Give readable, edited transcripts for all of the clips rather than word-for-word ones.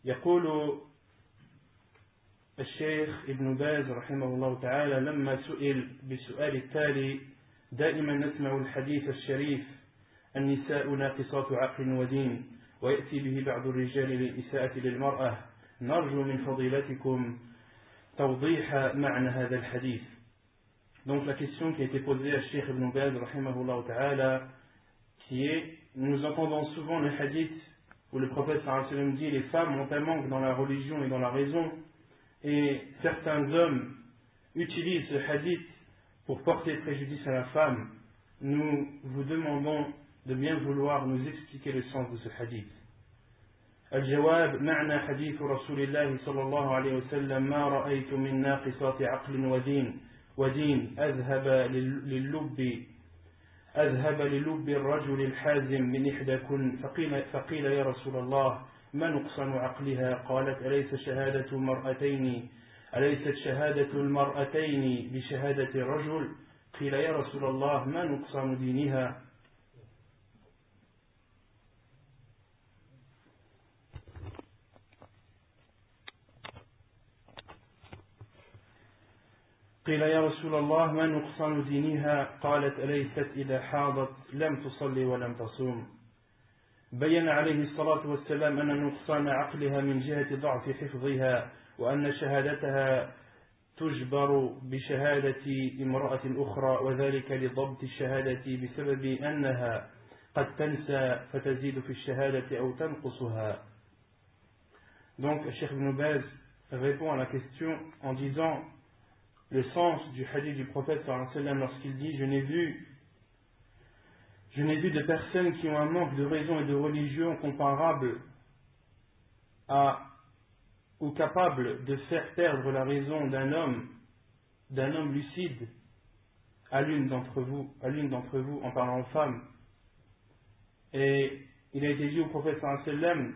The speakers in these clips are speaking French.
يقول الشيخ ابن باز رحمه الله تعالى لما سئل بالسؤال التالي: دائما نسمع الحديث الشريف النساء ناقصات عقل ودين ويأتي به بعض الرجال للإساءة للمرأة، نرجو من فضيلتكم توضيح معنى هذا الحديث. Donc la question qui a été posée à Cheikh Ibn Baz rahimahullah ta'ala, qui est: nous entendons souvent le hadith où le prophète sallallahu alayhi wa sallam dit les femmes ont un manque dans la religion et dans la raison, et certains hommes utilisent ce hadith pour porter préjudice à la femme. Nous vous demandons de bien vouloir nous expliquer le sens de ce hadith. الجواب: معنى حديث رسول الله صلى الله عليه وسلم: ما رأيت من ناقصات عقل ودين أذهب للب الرجل الحازم من إحداكن. فقيل يا رسول الله ما نقصان عقلها؟ قالت: أليست شهادة المرأتين بشهادة الرجل؟ قيل يا رسول الله ما نقصان دينها؟ قيل يا رسول الله ما نقصان دينها؟ قالت: أليست إذا حاضت لم تصلي ولم تصوم. بين عليه الصلاة والسلام أن نقصان عقلها من جهة ضعف حفظها، وأن شهادتها تجبر بشهادة امرأة أخرى، وذلك لضبط الشهادة بسبب أنها قد تنسى فتزيد في الشهادة أو تنقصها. Donc Cheikh Ibn Baz répond à la question en disant le sens du hadith du prophète sallallahu alayhi wa sallam lorsqu'il dit: je n'ai vu de personnes qui ont un manque de raison et de religion comparable ou capable de faire perdre la raison d'un homme lucide à l'une d'entre vous en parlant aux femmes. Et il a été dit au prophète sallallahu alayhi wa sallam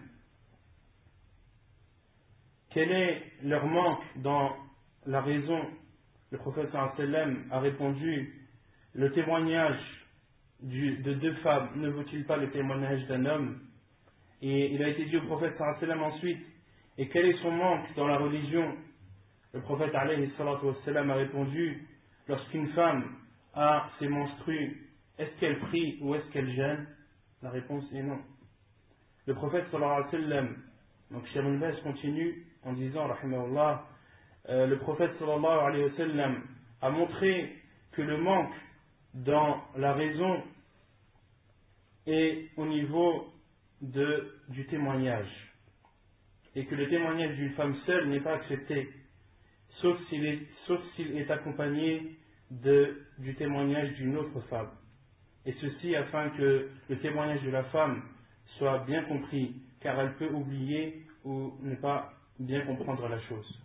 quel est leur manque dans la raison. Le prophète sallallahu alayhi wa sallam a répondu: le témoignage de deux femmes ne vaut-il pas le témoignage d'un homme? Et il a été dit au prophète sallallahu alayhi wa sallam ensuite: et quel est son manque dans la religion? Le prophète alayhi salatu wa sallam a répondu: lorsqu'une femme a ses menstrues, est-ce qu'elle prie ou est-ce qu'elle jeûne? La réponse est non. Le prophète sallallahu alayhi wa sallam, donc Cheikh Ibn Baz continue en disant rahimahullah, le prophète sallallahu alayhi wa sallam a montré que le manque dans la raison est au niveau du témoignage, et que le témoignage d'une femme seule n'est pas accepté, sauf s'il est accompagné du témoignage d'une autre femme, et ceci afin que le témoignage de la femme soit bien compris, car elle peut oublier ou ne pas bien comprendre la chose.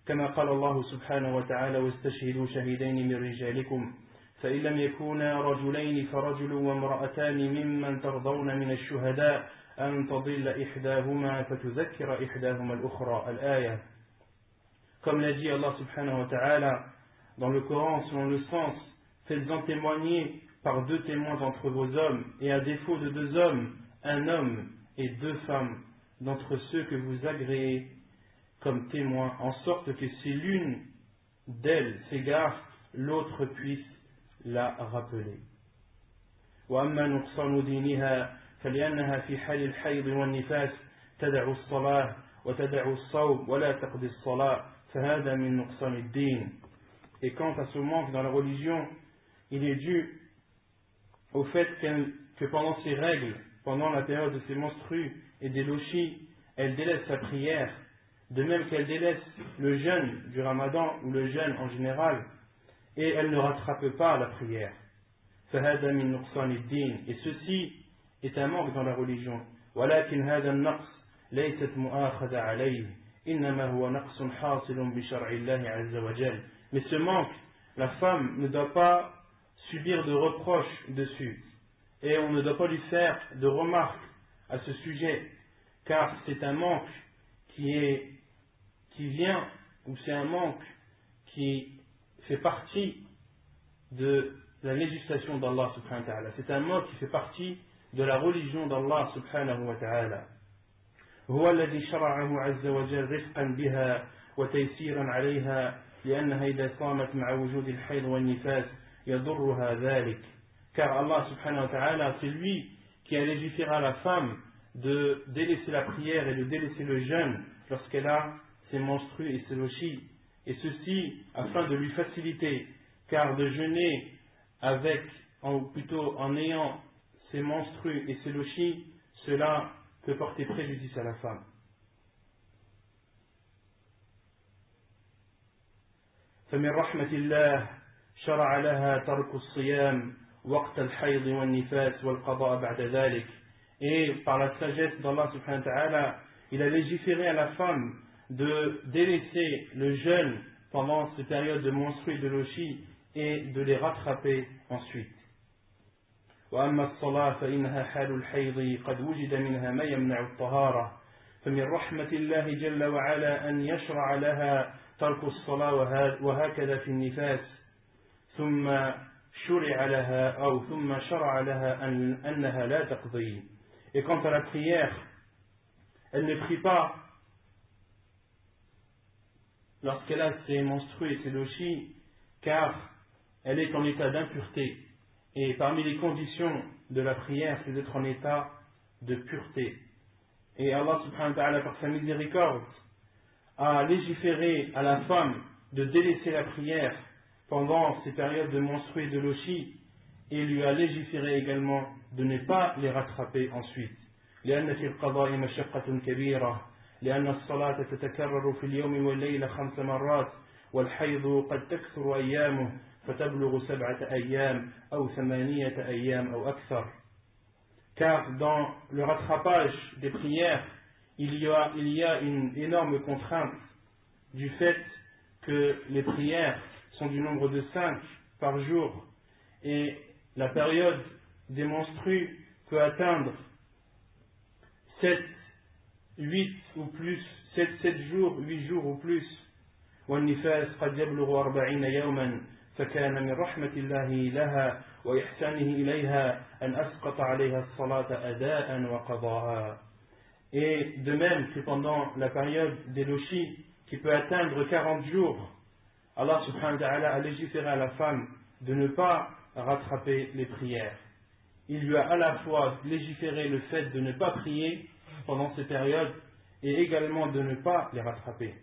كما قال الله سبحانه وتعالى: واستشهدوا شهيدين من رجالكم فإن لم يكونا رجلين فرجل وامرأتان ممن ترضون من الشهداء أن تضل إحداهما فتذكر إحداهما الأخرى. الآية. Comme l'a dit Allah subhanahu wa ta'ala dans le Coran selon le sens: faites-en témoigner par deux témoins d'entre vos hommes, et à défaut de deux hommes, un homme et deux femmes d'entre ceux que vous agréez comme témoin, en sorte que si l'une d'elles s'égare, l'autre puisse la rappeler. وأما نقصان دينها فلأنها في حال الحيض والنفاس تدع الصلاة وتدع الصوم ولا تقضي الصلاة فهذا من نقصان الدين. Et quant à ce manque dans la religion, il est dû au fait que pendant ses règles, pendant la période de ses menstrues et des lochis, elle délaisse sa prière, de même qu'elle délaisse le jeûne du ramadan ou le jeûne en général, et elle ne rattrape pas la prière. فهذا من نقصان الدين. Et ceci est un manque dans la religion. ولكن هذا النقص ليست مؤاخذة عليه إنما هو نقص حاصل بشرع الله عز وجل. Mais ce manque, la femme ne doit pas subir de reproches dessus, et on ne doit pas lui faire de remarques à ce sujet, car c'est un manque qui vient, ou c'est un manque qui fait partie de la législation d'Allah subhanahu wa ta'ala. C'est un manque qui fait partie de la religion d'Allah subhanahu wa ta'ala. هو الذي شرعه عز وجل رفقا بها وتيسيرا عليها لأنها إذا صامت مع وجود الحيض والنفاس يضرها ذلك. Car Allah subhanahu wa ta'ala, c'est lui qui a légiféré à la femme de délaisser la prière et de délaisser le jeûne lorsqu'elle a ses menstrues et ses lochis, et ceci afin de lui faciliter, car de jeûner avec, ou plutôt en ayant ses menstrues et ses lochis, cela peut porter préjudice à la femme. فمن رحمة الله شرع لها ترك الصيام وقت الحيض والنفاس والقضاء بعد ذلك. Et par la sagesse d'Allah subhanahu wa ta'ala, il a légiféré à la femme de délaisser le jeûne pendant ces périodes de menstrues et de lochis et de les rattraper ensuite. وأما الصلاة فإنها حال الحيض قد وجد منها ما يمنع الطهارة فمن رحمة الله جل وعلا أن يشرع لها ترك الصلاة وهكذا في النفاس ثم شرع لها أنها لا تقضي. Et quant à la prière, elle ne prie pas lorsqu'elle a ses menstrues et ses lochis, car elle est en état d'impureté. Et parmi les conditions de la prière, c'est d'être en état de pureté. Et Allah subhanahu wa ta'ala, par sa miséricorde, a légiféré à la femme de délaisser la prière pendant ces périodes de menstrues et de lochis, et lui a légiféré également de ne pas les rattraper ensuite. لأن في القضاء مشقة كبيرة لأن الصلاة تتكرر في اليوم والليلة 5 مرات والحيض قد تكثر أيامه فتبلغ 7 أيام أو 8 أيام أو أكثر. Car dans le rattrapage des prières, il y a une énorme contrainte du fait que les prières sont du nombre de 5 par jour et la période des menstrues peut atteindre 7, 8 ou plus, 7 jours, 8 jours ou plus. والنفاس قد يبلغ 40 يوما فكان من رحمة الله لها وإحسانه إليها أن أسقط عليها الصلاة أداء وقضاء. Et de même que pendant la période des lochis qui peut atteindre 40 jours, Allah subhanahu wa ta'ala a légiféré à la femme de ne pas rattraper les prières. Il lui a à la fois légiféré le fait de ne pas prier pendant ces périodes et également de ne pas les rattraper.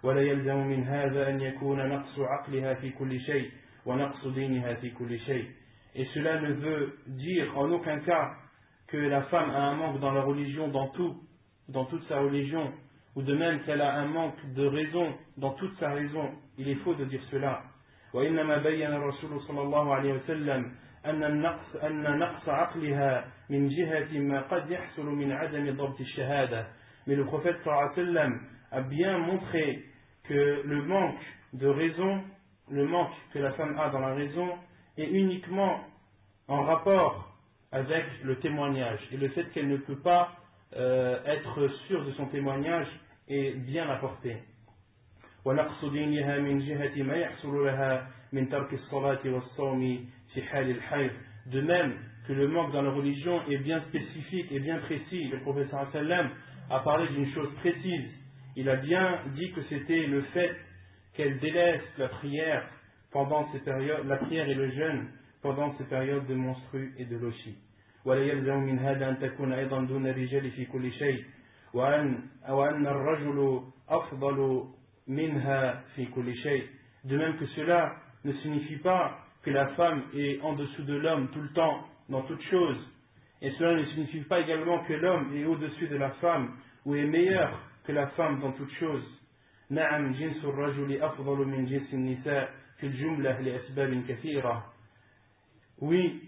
ولا يلزم من هذا أن يكون نقص عقلها في كل شيء ونقص دينها في كل شيء. Et cela ne veut dire en aucun cas que la femme a un manque dans la religion dans toute sa religion, ou de même qu'elle a un manque de raison dans toute sa raison. Il est faux de dire cela. وإنما بين الرسول صلى الله عليه وسلم أن نقص عقلها من جهة ما قد يحصل من عدم ضبط الشهادة. Mais le prophète صلى الله عليه وسلم a bien montré que le manque de raison, le manque que la femme a dans la raison, est uniquement en rapport avec le témoignage et le fait qu'elle ne peut pas être sûre de son témoignage et bien apporter. ونقص دينها من جهة ما يحصل لها من ترك الصلاة والصوم في حال الحيض. De même que le manque dans la religion est bien spécifique et bien précis, le prophète sallallahu alayhi wa sallam a parlé d'une chose précise. Il a bien dit que c'était le fait qu'elle délaisse la prière pendant ces périodes, la prière et le jeûne pendant ces périodes de menstrues et de lochis. ولا يلزم من هذا أن تكون أيضا دون الرجال في كل شيء وأن الرجل أفضل منها في كل شيء. De même que cela ne signifie pas que la femme est en dessous de l'homme tout le temps dans toute chose, et cela ne signifie pas également que l'homme est au-dessus de la femme ou est meilleur que la femme dans toute chose. نعم جنس الرجل أفضل من جنس النساء في الجملة لأسباب كثيرة. Oui,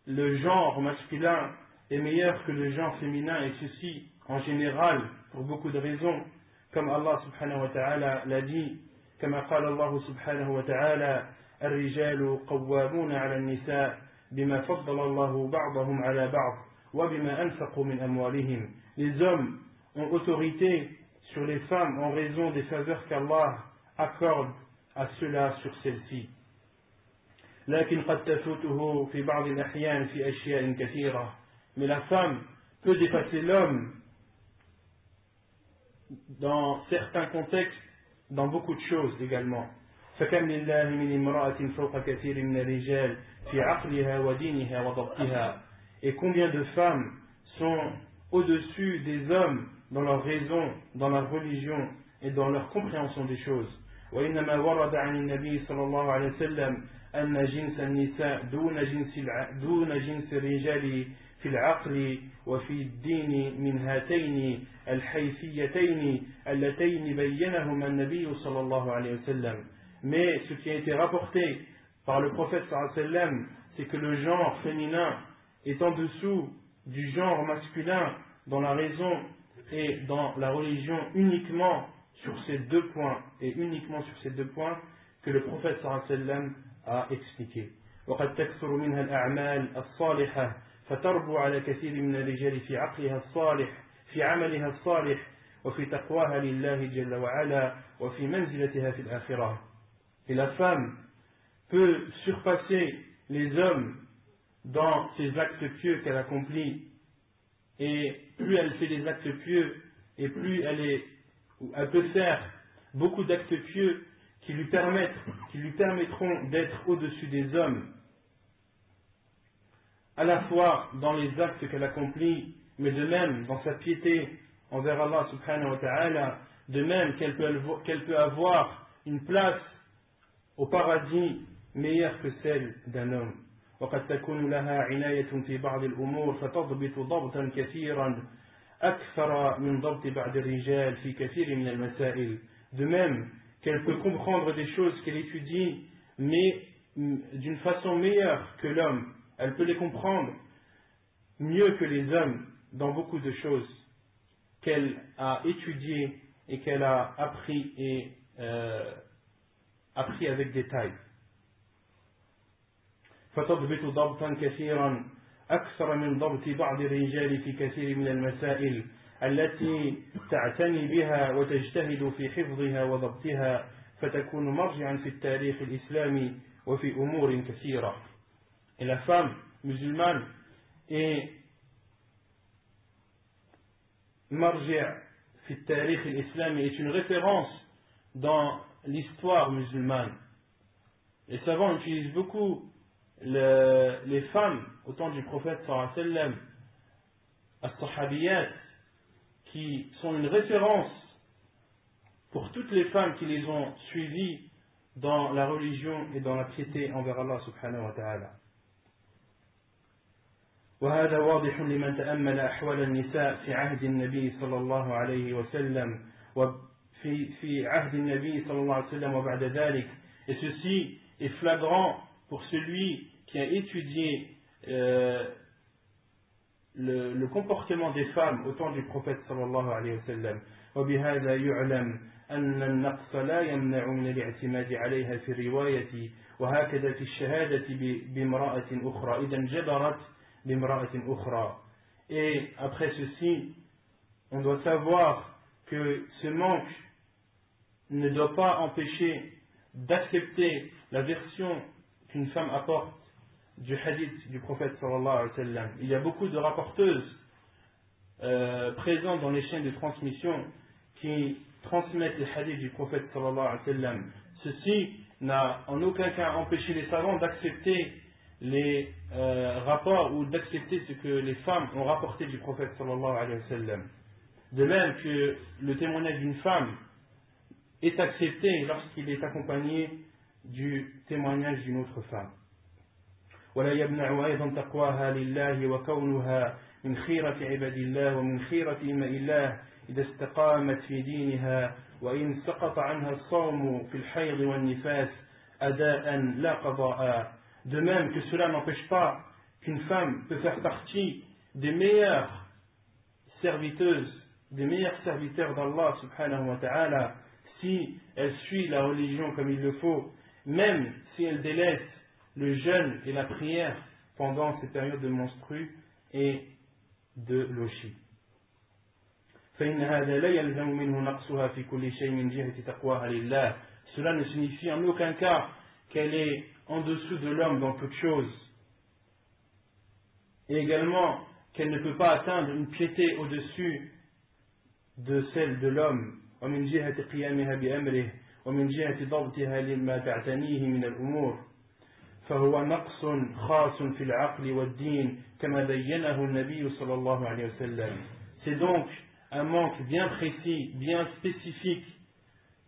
le genre masculin est meilleur que le genre féminin, et ceci en général pour beaucoup de raisons, comme Allah subhanahu wa ta'ala l'a dit, كما قال الله سبحانه وتعالى الرجال قوامون على النساء بما فضل الله بعضهم على بعض وبما أنفقوا من أموالهم. Les hommes ont autorité sur les femmes en raison des faveurs qu'Allah accorde à ceux-là sur celles-ci. لكن قد تفوته في بعض الأحيان في أشياء كثيرة. Mais la femme peut dépasser l'homme dans certains contextes, dans beaucoup de choses également. فكم لله من امرأة فوق كثير من الرجال في عقلها ودينها وضبطها. Et combien de femmes sont au-dessus des hommes dans leur raison, dans leur religion et dans leur compréhension des choses. وإنما ورد عن النبي صلى الله عليه وسلم أن جنس النساء دون جنس الرجال في العقل وفي الدين من هاتين الحيثيتين اللتين بينهما النبي صلى الله عليه وسلم. Mais ce qui a été rapporté par le prophète sallallahu alayhi wa sallam, c'est que le genre féminin est en dessous du genre masculin dans la raison et dans la religion uniquement sur ces deux points, et uniquement sur ces deux points que le prophète sallallahu alayhi wa sallam a expliqué. وقد تكثر منها الأعمال الصالحة فتربو على كثير من الرجال في عقلها الصالح في عملها الصالح وفي تقواها لله جل وعلا وفي منزلتها في الآخرة. Et la femme peut surpasser les hommes dans ses actes pieux qu'elle accomplit, et plus elle fait des actes pieux, et plus elle peut faire beaucoup d'actes pieux qui lui permettront d'être au-dessus des hommes, à la fois dans les actes qu'elle accomplit, mais de même dans sa piété envers Allah subhanahu wa ta'ala, de même qu'elle peut avoir une place au paradis meilleure que celle d'un homme. وقد تكون لها عناية في بعض الأمور فتضبط ضبطا كثيرا أكثر من ضبط بعض الرجال في كثير من المسائل. De même qu'elle peut comprendre des choses qu'elle étudie, mais d'une façon meilleure que l'homme. Elle peut les comprendre mieux que les hommes dans beaucoup de choses qu'elle a étudiées et qu'elle a appris avec détail. فتضبط ضبطا كثيرا أكثر من ضبط بعض الرجال في كثير من المسائل التي تعتني بها وتجتهد في حفظها وضبطها فتكون مرجعا في التاريخ الإسلامي وفي أمور كثيرة. Et la femme musulmane est marji' fi al-tarikh al-islami, est une référence dans l'histoire musulmane. Les savants utilisent beaucoup les femmes au temps du prophète sallallahu alayhi wa sallam, as-sahabiyat, qui sont une référence pour toutes les femmes qui les ont suivies dans la religion et dans la piété envers Allah subhanahu wa ta'ala. وهذا واضح لمن تأمل أحوال النساء في عهد النبي صلى الله عليه وسلم وفي عهد النبي صلى الله عليه وسلم وبعد ذلك. Et ceci est flagrant pour celui qui a étudié le comportement des femmes au temps du prophète sallallahu alayhi wa sallam. وبهذا يعلم أن النقص لا يمنع من الاعتماد عليها في الرواية وهكذا في الشهادة بامرأة أخرى إذا انجبرت بامرأة أخرى. Et après ceci, on doit savoir que ce manque ne doit pas empêcher d'accepter la version qu'une femme apporte du hadith du prophète sallallahu alayhi wa sallam. Il y a beaucoup de rapporteuses présentes dans les chaînes de transmission qui transmettent les hadiths du prophète sallallahu alayhi wa sallam. Ceci n'a en aucun cas empêché les savants d'accepter les rapports ou d'accepter ce que les femmes ont rapporté du prophète sallallahu alayhi wa sallam. De même que le témoignage d'une femme est accepté lorsqu'il est accompagné du témoignage d'une autre femme. ولا يمنع أيضا تقواها لله وكونها من خيرة عباد الله ومن خيرة إماء الله إذا استقامت في دينها وإن سقط عنها الصوم في الحيض والنفاس أداء لا قضاء. De même que cela n'empêche pas qu'une femme peut faire partie des meilleures serviteuses, des meilleurs serviteurs d'Allah subhanahu wa ta'ala si elle suit la religion comme il le faut, même si elle délaisse le jeûne et la prière pendant ces périodes de menstrues et de lochi. Cela ne signifie en aucun cas qu'elle est en dessous de l'homme dans toute chose, et également qu'elle ne peut pas atteindre une piété au-dessus de celle de l'homme, ومن جهة قيامها بأمره ومن جهة ضبطها لما تعتنيه من الأمور فهو نقص خاص في العقل والدين كما بينه النبي صلى الله عليه وسلم. C'est donc un manque bien précis, bien spécifique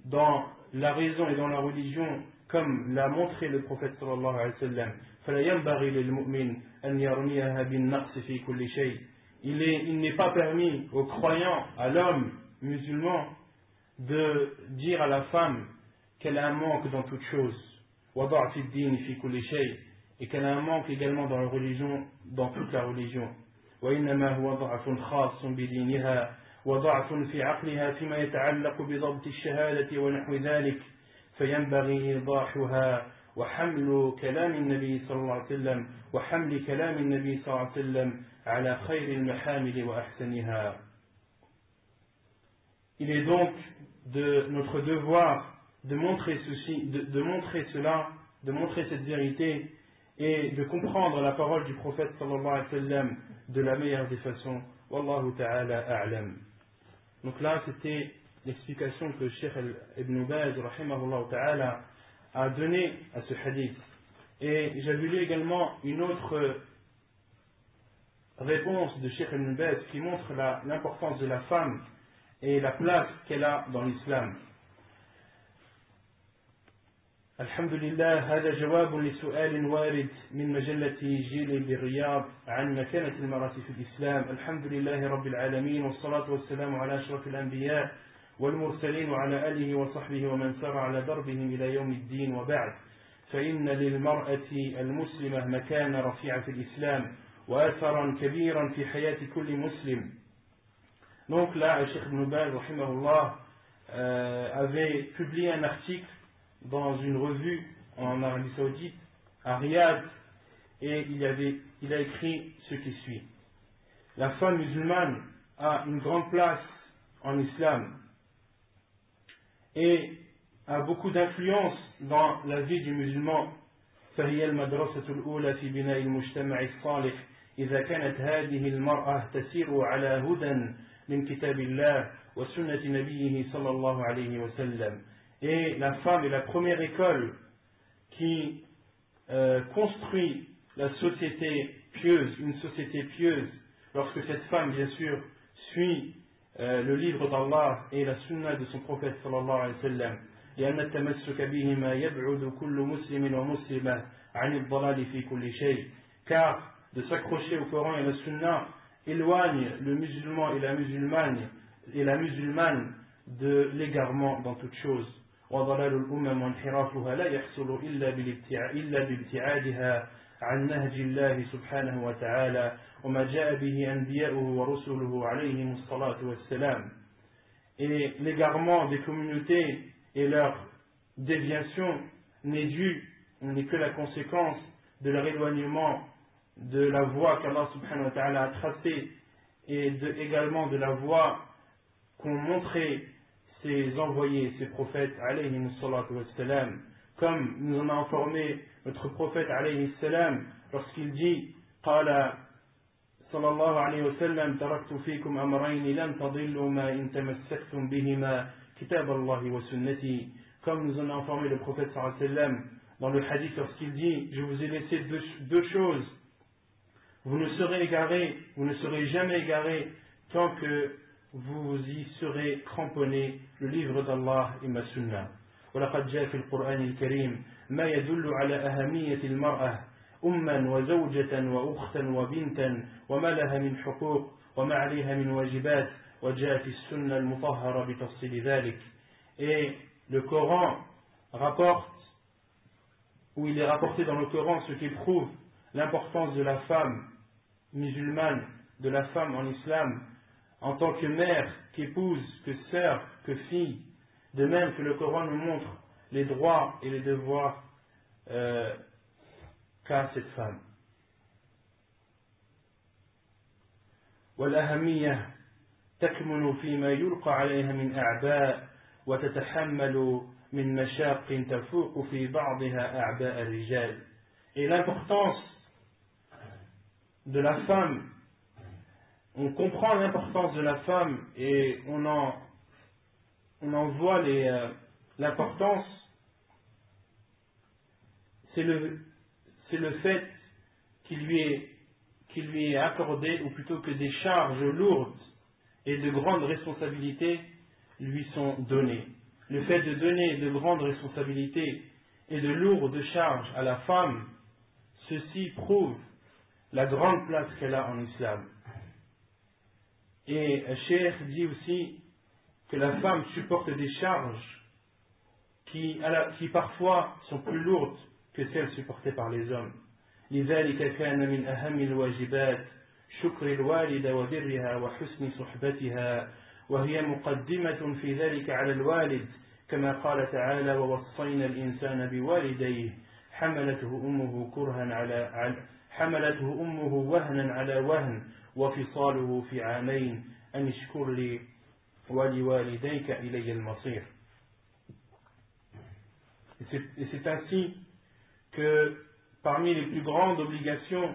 dans la raison et dans la religion, comme l'a montré le prophète صلى الله عليه وسلم. فلا ينبغي للمؤمن أن يرميها بالنقص في كل شيء. Il n'est pas permis aux croyants, à l'homme musulman, de dire à la femme qu'elle a un manque dans toute chose, وضعف الدين في كل شيء, et qu'elle a un manque également dans la religion, dans toute la religion. وإنما هو ضعف خاص بدينها وضعف في عقلها فيما يتعلق بضبط الشهادة ونحو ذلك فينبغي إيضاحها وحمل كلام النبي صلى الله عليه وسلم وحمل كلام النبي صلى الله عليه وسلم على خير المحامل وأحسنها. Il est donc de notre devoir de montrer ceci, de montrer cela, de montrer cette vérité et de comprendre la parole du prophète sallallahu alayhi wa sallam de la meilleure des façons. Wallahu ta'ala a'lam. Donc là, c'était l'explication que Cheikh Ibn Baz, rahimahullah ta'ala, a donnée à ce hadith. Et j'avais lu également une autre réponse de Cheikh Ibn Baz qui montre l'importance de la femme et la place qu'elle a dans l'islam. الحمد لله هذا جواب لسؤال وارد من مجلة جيل بالرياض عن مكانة المرأة في الإسلام. الحمد لله رب العالمين والصلاة والسلام على أشرف الأنبياء والمرسلين وعلى آله وصحبه ومن سار على دربهم إلى يوم الدين وبعد فإن للمرأة المسلمة مكانة رفيعة في الإسلام وأثرا كبيرا في حياة كل مسلم. Donc là, Cheikh Ibn Baz rahimahullah avait publié un article dans une revue en Arabie Saoudite, à Riyad, et il a écrit ce qui suit. La femme musulmane a une grande place en islam et a beaucoup d'influence dans la vie du musulman. فهي المدرسة الأولى في بناء المجتمع الصالح إذا كانت هذه المرأة تسير على هدى من كتاب الله وسنة نبيه صلى الله عليه وسلم. Et la femme est la première école qui construit la société pieuse, une société pieuse, lorsque cette femme, bien sûr, suit le livre d'Allah et la sunna de son prophète sallallahu alayhi wa sallam. لأن التمسك بهما يبعد كل مسلم ومسلمة عن الضلال في كل شيء. Car de s'accrocher au Coran et à la sunna éloigne le musulman et la musulmane de l'égarement dans toute chose. وضلال الأمم وانحرافها لا يحصل إلا بابتعادها عن نهج الله سبحانه وتعالى وما جاء به أنبياؤه ورسله عليهم الصلاة والسلام. Et l'égarement des communautés et leur déviation n'est que la conséquence de leur éloignement de la voie qu'Allah subhanahu wa ta'ala a tracée et également de la voie qu'ont montré ses envoyés, ses prophètes alayhi salatu wassalam, comme nous en a informé notre prophète alayhi salam lorsqu'il dit qala sallallahu alayhi wa sallam taraktu fikum amrayn lan tadillu ma in tamassaktum bihima kitab Allah wa sunnati, comme nous en a informé le prophète sallallahu alayhi wa sallam dans le hadith lorsqu'il dit je vous ai laissé deux choses, vous ne serez jamais égarés tant que vous y serez cramponnés le livre d'Allah et ma sunna. ولقد جاء في القرآن الكريم ما يدل على أهمية المرأة أما وزوجة وأختا وبنتا وما لها من حقوق وما عليها من واجبات وجاء في السنة المطهرة بتفصيل ذلك. Et le Coran rapporte, ou il est rapporté dans le Coran ce qui prouve l'importance de la femme musulmane, de la femme en islam, en tant que mère, qu'épouse, que sœur, que fille, de même que le Coran nous montre les droits et les devoirs qu'a cette femme. والأهمية تكمن فيما يلقى عليها من أعباء وتتحمل من مشاق تفوق في بعضها أعباء الرجال. Et l'importance de la femme, on comprend l'importance de la femme et on en voit l'importance, c'est le fait qu'il lui est accordé, ou plutôt que des charges lourdes et de grandes responsabilités lui sont données. Le fait de donner de grandes responsabilités et de lourdes charges à la femme, ceci prouve la grande place qu'elle a en islam. Et Cheikh dit aussi que la femme supporte des charges qui parfois sont plus lourdes que celles supportées par les hommes. لذلك كان من أهم الواجبات شكر الوالدة وبرها وحسن صحبتها وهي مقدمة في ذلك على الوالد كما قال تعالى ووصينا الإنسان بوالديه حملته أمه وهنا على وهن وفصاله في عامين أن اشكر لي ولوالديك إلي المصير. Et c'est ainsi que parmi les plus grandes obligations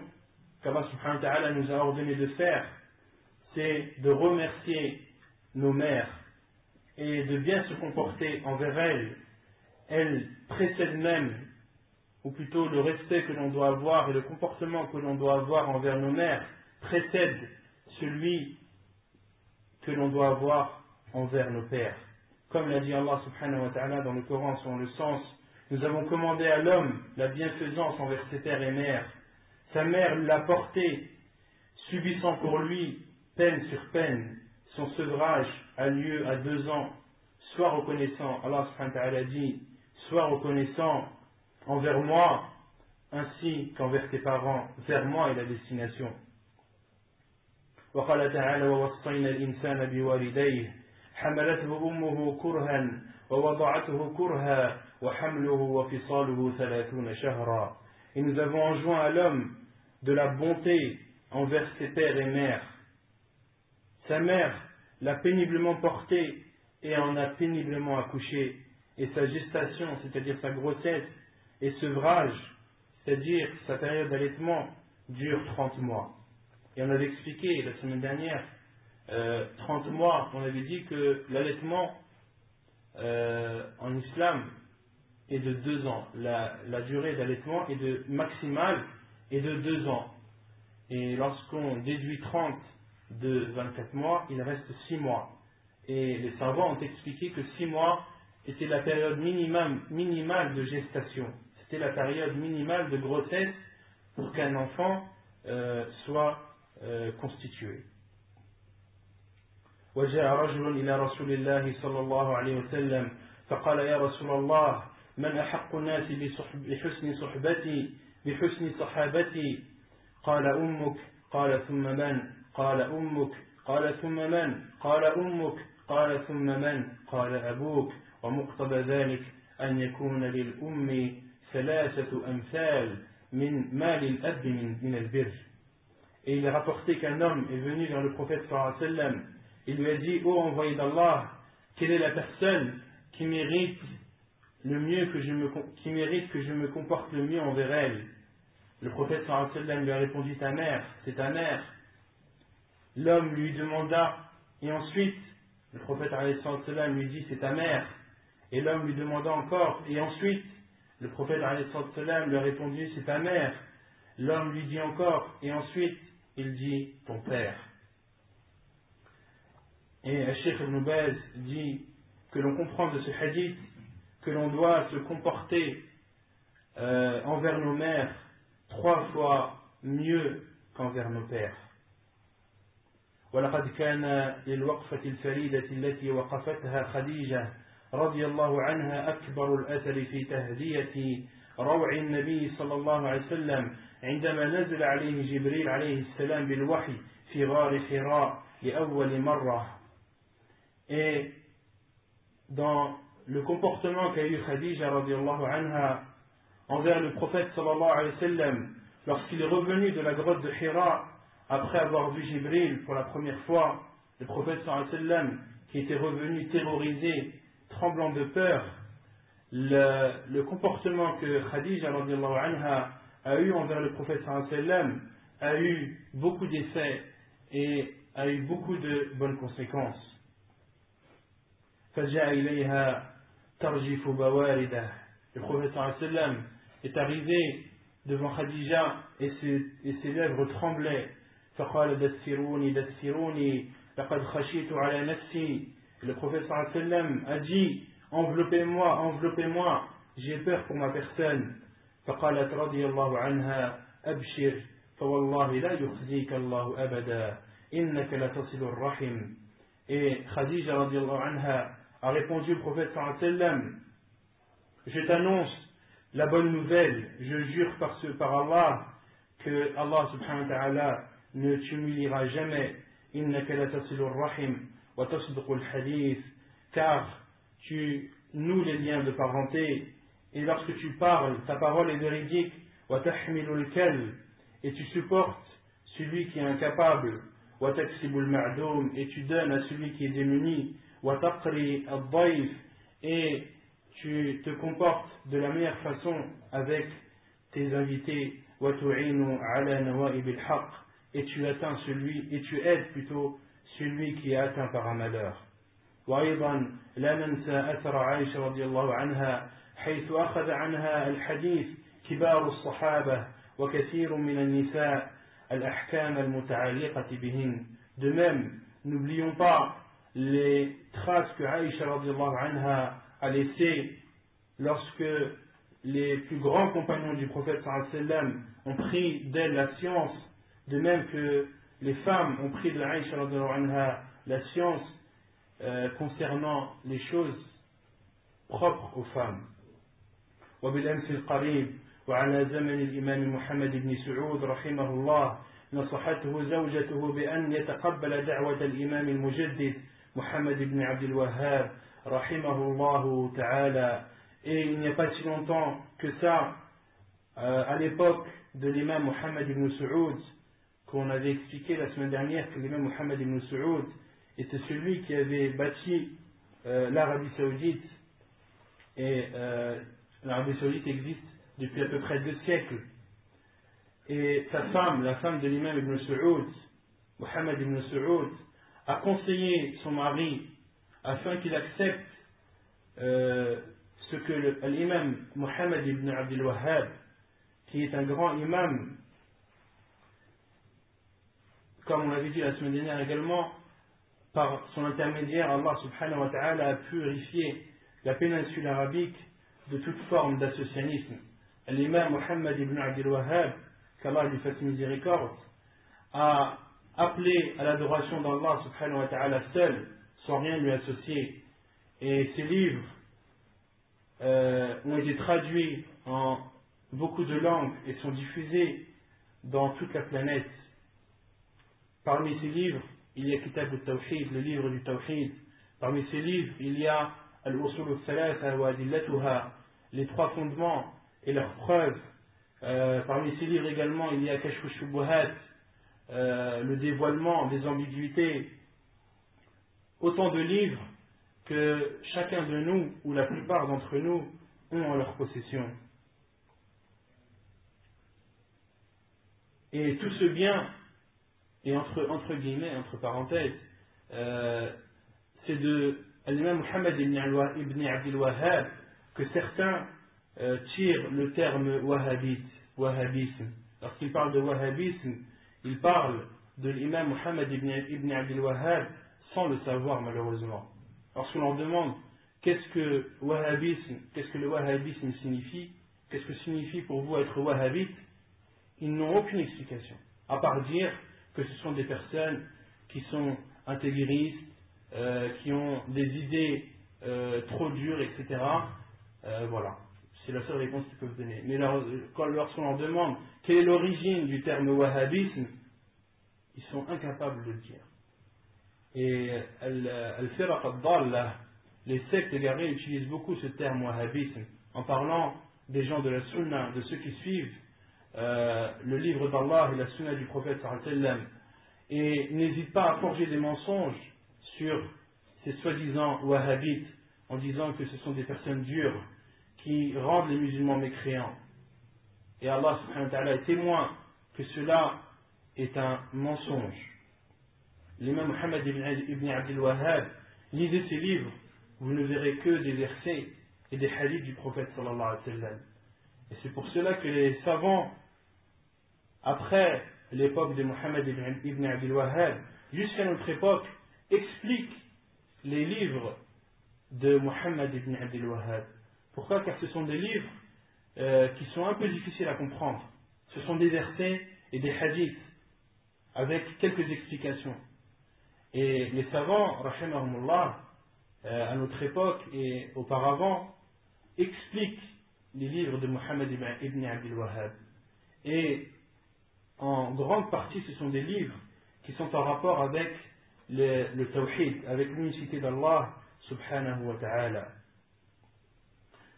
qu'Allah subhanahu wa ta'ala nous a ordonné de faire, c'est de remercier nos mères et de bien se comporter envers elles. Elles précèdent même, ou plutôt le respect que l'on doit avoir et le comportement que l'on doit avoir envers nos mères précède celui que l'on doit avoir envers nos pères. Comme l'a dit Allah subhanahu wa ta'ala dans le Coran selon le sens, nous avons commandé à l'homme la bienfaisance envers ses pères et mères. Sa mère l'a porté, subissant pour lui peine sur peine. Son sevrage a lieu à 2 ans. Sois reconnaissant, Allah subhanahu wa ta'ala dit, sois reconnaissant envers moi, ainsi qu'envers tes parents. Vers moi est la destination. وقال تعالى ووصينا الإنسان بوالديه حملته أمه كرها ووضعته كرها وحمله وفصاله 30 شهرا. Et nous avons enjoint à l'homme de la bonté envers ses pères et mères. Sa mère l'a péniblement porté et en a péniblement accouché, et sa gestation, c'est-à-dire sa grossesse, et sevrage, c'est-à-dire sa période d'allaitement, dure 30 mois. Et on avait expliqué la semaine dernière, 30 mois, on avait dit que l'allaitement en islam est de 2 ans. La durée d'allaitement est maximale est de 2 ans. Et lorsqu'on déduit 30 de 24 mois, il reste 6 mois. Et les savants ont expliqué que 6 mois était la période minimale de gestation. C'était la période minimale de grossesse pour qu'un enfant soit constitué. وجاء رجل إلى رسول الله صلى الله عليه وسلم فقال يا رسول الله من أحق الناس بحسن صحابتي قال أمك قال ثم من قال أمك قال ثم من قال أمك قال ثم من قال أبوك ومقتضى ذلك أن يكون للأم 3 أمثال من مال الأب من البر. Et il est rapporté qu'un homme est venu vers le prophète sallallahu alayhi wa sallam. Il lui a dit, ô envoyé d'Allah, quelle est la personne qui mérite le mieux que je me comporte le mieux envers elle? Le prophète sallallahu alayhi wa sallam lui a répondu, ta mère, c'est ta mère. L'homme lui demanda, et ensuite, le prophète alayhi wa sallam lui dit, c'est ta mère. Et l'homme lui demanda encore, et ensuite, le prophète alayhi wa sallam lui a répondu, c'est ta mère. L'homme lui dit encore, et ensuite, il dit, ton père. Et Cheikh Ibn Baz dit que l'on comprend de ce hadith que l'on doit se comporter envers nos mères 3 fois mieux qu'envers nos pères. ولقد كان للوقفة الفريدة التي وقفتها خديجة رضي الله عنها أكبر الأثر في تهدية روع النبي صلى الله عليه وسلم عندما نزل عليه جبريل عليه السلام بالوحي في غار حراء لأول مرة. Et dans le comportement qu'a eu Khadija radiyallahu anha envers le prophète sallallahu alayhi wa sallam lorsqu'il est revenu de la grotte de Hira après avoir vu Jibril pour la première fois, le prophète sallallahu alayhi wa sallam qui était revenu terrorisé, tremblant de peur, le comportement que Khadija radiyallahu anha a eu envers le prophète sallallahu alayhi wa sallam a eu beaucoup d'effets et a eu beaucoup de bonnes conséquences. فجاء إليها ترجف بواردة. Le prophète sallallahu alayhi wa sallam est arrivé devant Khadija et ses lèvres tremblaient. فقال دثروني دثروني لقد خشيت على نفسي. Le prophète sallallahu alayhi wa sallam a dit enveloppez-moi, enveloppez-moi, j'ai peur pour ma personne. فقالت رضي الله عنها أبشر فوالله لا يخزيك الله أبدا إنك لتصل الرحم. Et Khadija radiallahu anha a répondu au prophète sallallahu alayhi wa sallam, je t'annonce la bonne nouvelle, je jure par Allah que Allah subhanahu wa ta'ala ne t'humiliera jamais. إنك لتصل الرحم وتصدق الحديث, car tu noues les liens de parenté et lorsque tu parles ta parole est véridique. وتحمل الكل, et tu supportes celui qui est incapable. وتكسب المعدوم, et tu donnes à celui qui est démuni. وتقري الضيف, et tu te comportes de la meilleure façon avec tes invités. وتعين على نوائب الحق, et tu aides plutôt celui qui est atteint par un malheur. وأيضا لا ننسى أثر عائشة رضي الله عنها حيث أخذ عنها الحديث كبار الصحابة وكثير من النساء الأحكام المتعلقة بهن. De même, n'oublions pas les traces que Aïcha radiallahu anha a laissées lorsque les plus grands compagnons du prophète sallallahu alayhi wa sallam ont pris d'elle la science, de même que les femmes ont pris de Aïcha radiallahu anha la science concernant les choses propres aux femmes. وبالأمس القريب وعلى زمن الإمام محمد بن سعود رحمه الله نصحته زوجته بأن يتقبل دعوة الإمام المجدد محمد بن عبد الوهاب رحمه الله تعالى. Et il n'y a pas si longtemps que ça, à l'époque de l'imam Mohammed ibn Saoud, qu'on avait expliqué la semaine dernière que l'imam Mohammed ibn Saoud était celui qui avait bâti l'Arabie Saoudite, et l'Arabie Saoudite existe depuis à peu près 2 siècles. Et sa femme, la femme de l'imam ibn Saoud, Mohammed ibn Saoud, a conseillé son mari afin qu'il accepte ce que l'imam Mohammed ibn Abdul Wahhab, qui est un grand imam, comme on l'avait dit la semaine dernière également, par son intermédiaire, Allah subhanahu wa ta'ala a purifié la péninsule arabique de toute forme d'associanisme. L'imam Mohammed ibn Abdul Wahhab, qu'Allah lui fasse miséricorde, a appelé à l'adoration d'Allah subhanahu wa ta'ala seul, sans rien lui associer. Et ses livres ont été traduits en beaucoup de langues et sont diffusés dans toute la planète. Parmi ces livres, il y a Kitab al-Tawhid, le livre du Tawhid. Parmi ces livres, il y a Al-Usul al-Thalatha wa Adillatuha, les 3 fondements et leurs preuves. Parmi ces livres également, il y a Kashf al-Shubuhat, le dévoilement des ambiguïtés. Autant de livres que chacun de nous, ou la plupart d'entre nous, ont en leur possession. Et tout ce bien, et entre guillemets, entre parenthèses, c'est de l'imam Mohammed ibn Abdul Wahhab que certains tirent le terme wahhabisme. Lorsqu'ils parlent de wahhabisme, ils parlent de l'imam Mohammed ibn Abdul Wahhab sans le savoir malheureusement. Lorsqu'on leur demande qu'est-ce que le wahhabisme signifie, qu'est-ce que signifie pour vous être wahhabite, ils n'ont aucune explication, à part dire que ce sont des personnes qui sont intégristes, qui ont des idées trop dures, etc. Voilà, c'est la seule réponse qu'ils peuvent donner. Mais lorsqu'on leur demande quelle est l'origine du terme wahhabisme, ils sont incapables de le dire. Et al-firaq ad-dalla, les sectes égarées utilisent beaucoup ce terme wahhabisme en parlant des gens de la sunna, de ceux qui suivent le livre d'Allah et la sunna du prophète sallallahu alayhi wa sallam, et n'hésitent pas à forger des mensonges sur ces soi-disant wahhabites en disant que ce sont des personnes dures qui rendent les musulmans mécréants. Et Allah subhanahu wa ta'ala est témoin que cela est un mensonge. l'imam Muhammad ibn Abdul Wahhab, lisez ces livres, vous ne verrez que des versets et des hadiths du prophète sallallahu alayhi wa sallam. Et c'est pour cela que les savants, après l'époque de Muhammad ibn Abdul Wahhab, jusqu'à notre époque, expliquent les livres de Muhammad ibn Abdul Wahhab. Pourquoi? Car ce sont des livres qui sont un peu difficiles à comprendre. Ce sont des versets et des hadiths avec quelques explications. Et les savants, rahimahumullah, à notre époque et auparavant, expliquent les livres de Muhammad ibn Abdul Wahhab. Et en grande partie, ce sont des livres qui sont en rapport avec le tawhid, avec l'unicité d'Allah subhanahu wa ta'ala.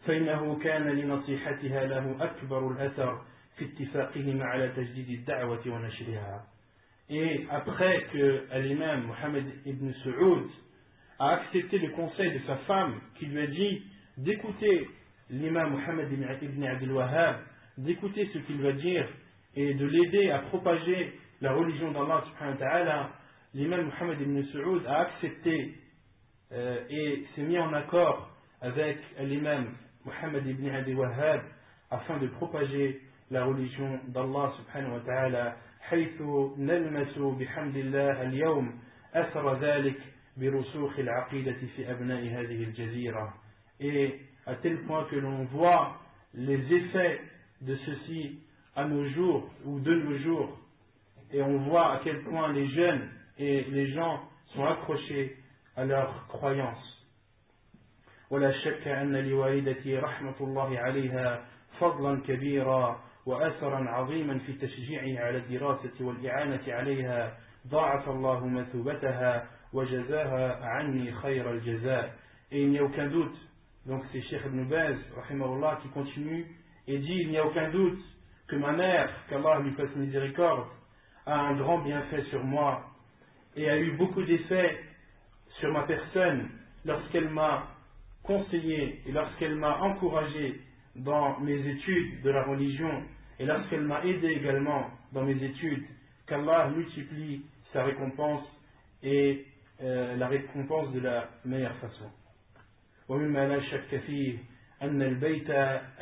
فإنه كان لنصيحتها له أكبر الأثر في اتفاقهم على تجديد الدعوة ونشرها. Et après que l'imam Mohammed ibn Saoud a accepté le conseil de sa femme qui lui a dit d'écouter l'imam Mohammed ibn Abdul Wahhab, d'écouter ce qu'il va dire et de l'aider à propager la religion d'Allah subhanahu wa ta'ala, l'imam Mohammed ibn Saoud a accepté et s'est mis en accord avec l'imam Mohammed ibn Abdul Wahhab afin de propager la religion d'Allah subhanahu wa ta'ala, حيث نلمس بحمد الله اليوم أثر ذلك برسوخ العقيدة في أبناء هذه الجزيرة. Et à tel point que l'on voit les effets de ceci à nos jours ou de nos jours, et on voit à quel point les jeunes et les gens sont accrochés à leurs croyances. ولا شك أن لوالدتي رحمة الله عليها فضلا كبيرا وأثرا عظيما في تشجيعها على الدراسة والإعانة عليها ضاعف الله مثوبتها وجزاها عني خير الجزاء. Et il n'y a aucun doute, donc c'est Cheikh Ibn Baz rahimahullah qui continue et dit il n'y a aucun doute que ma mère, qu'Allah lui fasse miséricorde, a un grand bienfait sur moi et a eu beaucoup d'effets sur ma personne lorsqu'elle m'a conseillé et lorsqu'elle m'a encouragé dans mes études de la religion et lorsqu'elle m'a aidé également dans mes études, qu'Allah multiplie sa récompense et la récompense de la meilleure façon. ومما لا شك فيه أن البيت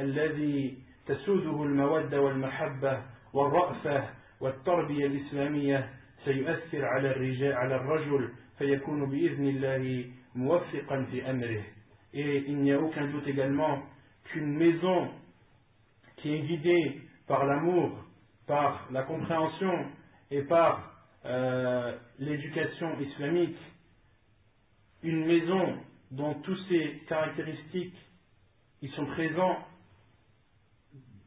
الذي تسوده المودة والمحبة والرأفة والتربية الإسلامية سيؤثر على الرجل فيكون بإذن الله موفقا في أمره. Et il n'y a aucun doute également qu'une maison qui est guidée par l'amour, par la compréhension et par l'éducation islamique, une maison dont toutes ces caractéristiques ils sont présents,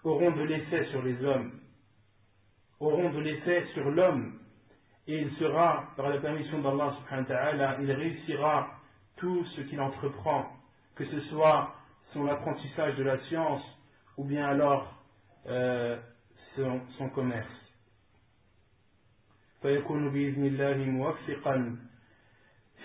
auront de l'effet sur les hommes, auront de l'effet sur l'homme, et il sera, par la permission d'Allah subhanahu wa ta'ala, il réussira tout ce qu'il entreprend, que ce soit son apprentissage de la science ou bien alors son commerce. فيكون بإذن الله موفقا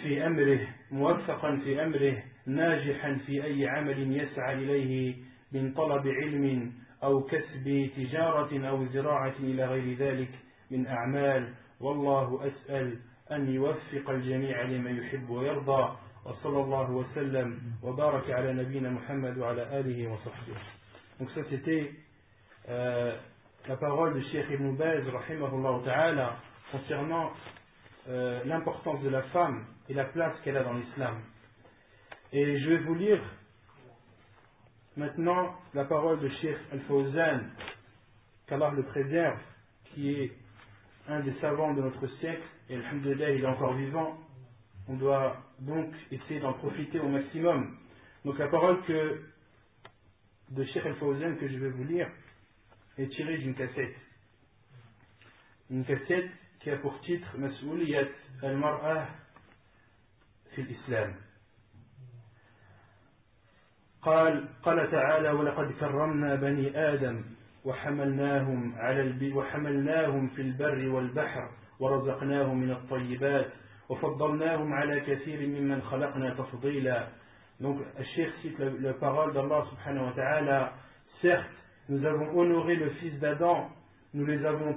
في أمره ناجحا في أي عمل يسعى إليه من طلب علم أو كسب تجارة أو زراعة إلى غير ذلك من أعمال والله أسأل أن يوفق الجميع لما يحب ويرضى وصلى الله وسلم وبارك على نبينا محمد وعلى آله وصحبه. Donc ça c'était la parole de Cheikh Ibn Baz rahimahullah ta'ala concernant l'importance de la femme et la place qu'elle a dans l'islam. Et je vais vous lire maintenant la parole de Cheikh Al-Fawzan, qu'Allah le préserve, qui est un des savants de notre siècle, et alhamdulillah il est encore vivant. On doit donc essayer d'en profiter au maximum. Donc la parole de Cheikh Al-Fawzan que je vais vous lire est tirée d'une cassette. Une cassette qui a pour titre Mas'ouliyat al-mar'ah fi l'islam. قال تعالى ولقد كرمنا بني آدم وحملناهم في البر والبحر ورزقناهم من الطيبات وفضلناهم على كثير ممن خلقنا تفضيلا. Donc le Cheikh cite la parole d'Allah subhanahu wa ta'ala. Certes, nous avons honoré le fils d'Adam, nous les avons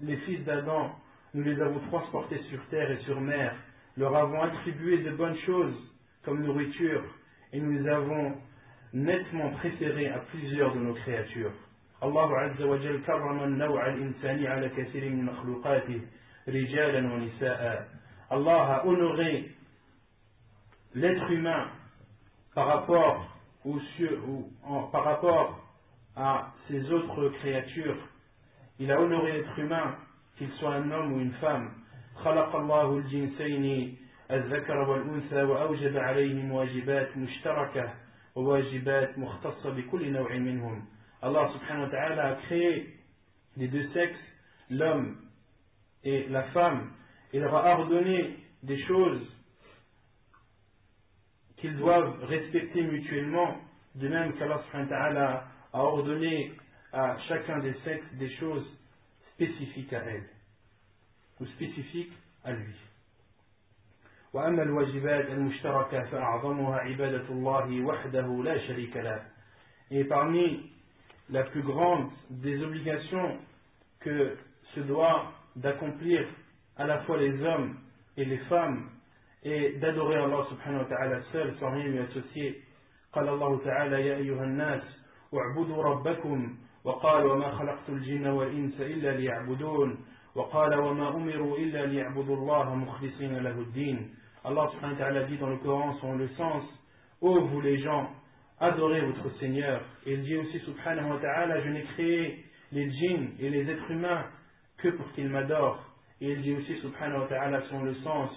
les fils d'Adam nous les avons transportés sur terre et sur mer, leur avons attribué de bonnes choses comme nourriture, et nous les avons nettement préférés à plusieurs de nos créatures. Allah Azza wa Jal karrama an-naw'a al-insani ala kathirin min makhluqatihi rijalan wa nisa'a. Allah a honoré l'être humain par rapport par rapport à ses autres créatures. Il a honoré l'être humain, qu'il soit un homme ou une femme. خلق الله الجنسين الذكر والأنثى وأوجب عليهم واجبات مشتركة وواجبات مختصة بكل نوع منهم. Allah subhanahu wa ta'ala a créé les deux sexes, l'homme et la femme. Il leur a ordonné des choses qu'ils doivent respecter mutuellement, de même qu'Allah subhanahu wa ta'ala a ordonné à chacun des sexes des choses spécifiques à elle, ou spécifiques à lui. وأما الواجبات المشتركة فأعظمها عبادة الله وحده لا شريك له. Et parmi la plus grande des obligations que se doit d'accomplir à la fois les hommes et les femmes et d'adorer Allah subhanahu wa ta'ala seul sans rien lui associer. قال الله تعالى يا أيها الناس واعبدوا ربكم وقال وما خلقت الجن والإنس إلا ليعبدون وقال وما أمروا إلا ليعبدوا الله مخلصين له الدين. Allah subhanahu wa ta'ala dit dans le Coran selon le sens: ô vous les gens, adorez votre Seigneur. Et il dit aussi subhanahu wa ta'ala: je n'ai créé les djinns et les êtres humains que pour qu'ils m'adorent. Et il dit aussi subhanahu wa ta'ala selon le sens: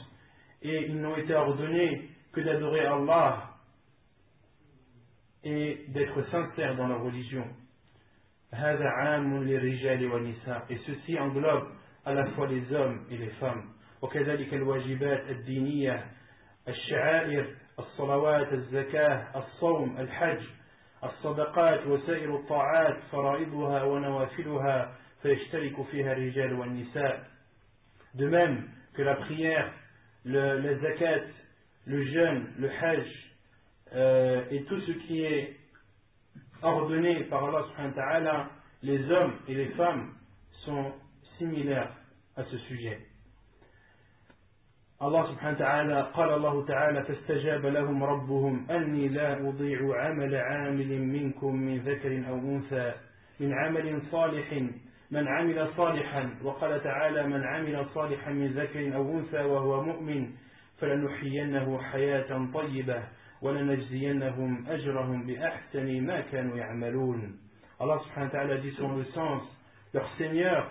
et ils n'ont été ordonnés que d'adorer Allah et d'être sincères dans leur religion. هذا عام للرجال والنساء. Et ceci englobe à la fois les hommes et les femmes. وكذلك الواجبات الدينية الشعائر الصلوات الزكاة الصوم الحج الصدقات وسائر الطاعات فرائضها ونوافلها فيشترك فيها الرجال والنساء. De même que la prière, le zakat, le jeûne, le hajj et tout ce qui est ordonné par Allah subhanahu wa ta'ala, les hommes et les femmes sont similaires à ce sujet. Allah subhanahu wa ta'ala قال الله تعالى فاستجاب لهم ربهم أني لا أضيع عمل عامل منكم من ذكر أو أنثى من عمل صالح من عمل صالحا وقال تعالى من عمل صالحا من ذكر أو أنثى وهو مؤمن فلنحيينه حياة طيبة ولنجزينهم أجرهم بأحسن ما كانوا يعملون. Allah subhanahu wa ta'ala dit selon le sens: leur Seigneur